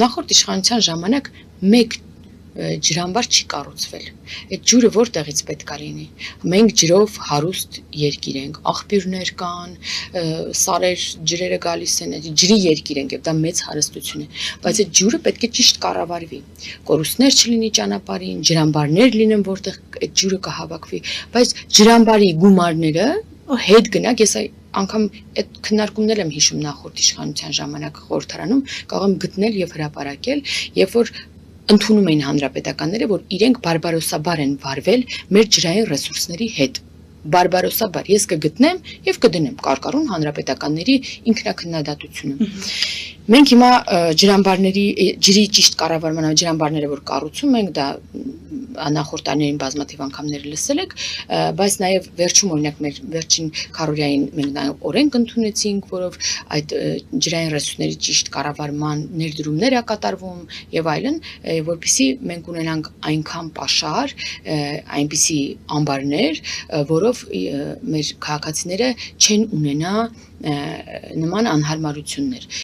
Նախորդ իշխանության ժամանակ մեկ ջրամբար չի կառուցվել։ Այդ ջուրը որտեղից պետք է լինի։ Մենք ջրով հարուստ երկիր ենք, աղբյուրներ կան, սարեր ջրերը գալիս են, ջրի երկիր ենք, եւ դա մեծ հարստություն է, բայց այդ ջուրը պետք է ճիշտ կառավարվի։ Կորուստներ չլինի ճանապարհին, ջրամբարներ լինեն, որտեղ այդ ջուրը կհավաքվի, բայց ջրամբարի գումարները հետ գնաք, ես անգամ այդ քննարկումներ եմ հիշում նախորդ իշխանության ժամանակ խորհրդարանում, կարող եմ գտնել եւ հրապարակել, երբ որ ընդունում էին հանրապետականները, որ իրենք բարբարոսաբար են վարվել մեր ջրային ռեսուրսների հետ։ Բարբարոսաբար ես կգտնեմ եւ կդնեմ կարկառուն հանրապետականների ինքնակնդատությունը։ Մենք հիմա ջրամբարների ջրի ճիշտ կառավարման ջրամբարները որ կառուցում ենք, դա նախորդ տարիներին բազմաթիվ անգամներ լսել եք, բայց նաև վերջում օրինակ մեր վերջին քարորիային մենք նաև օրենք ընդունեցինք, որով այդ ջրային ռեսուրսների ճիշտ կառավարման ներդրումներ է կատարվում եւ այլն, որպեսզի մենք ունենանք այնքան պաշար, այնպիսի ամբարներ, որով մեր քաղաքացիները չեն ունենա նման անհարմարություններ։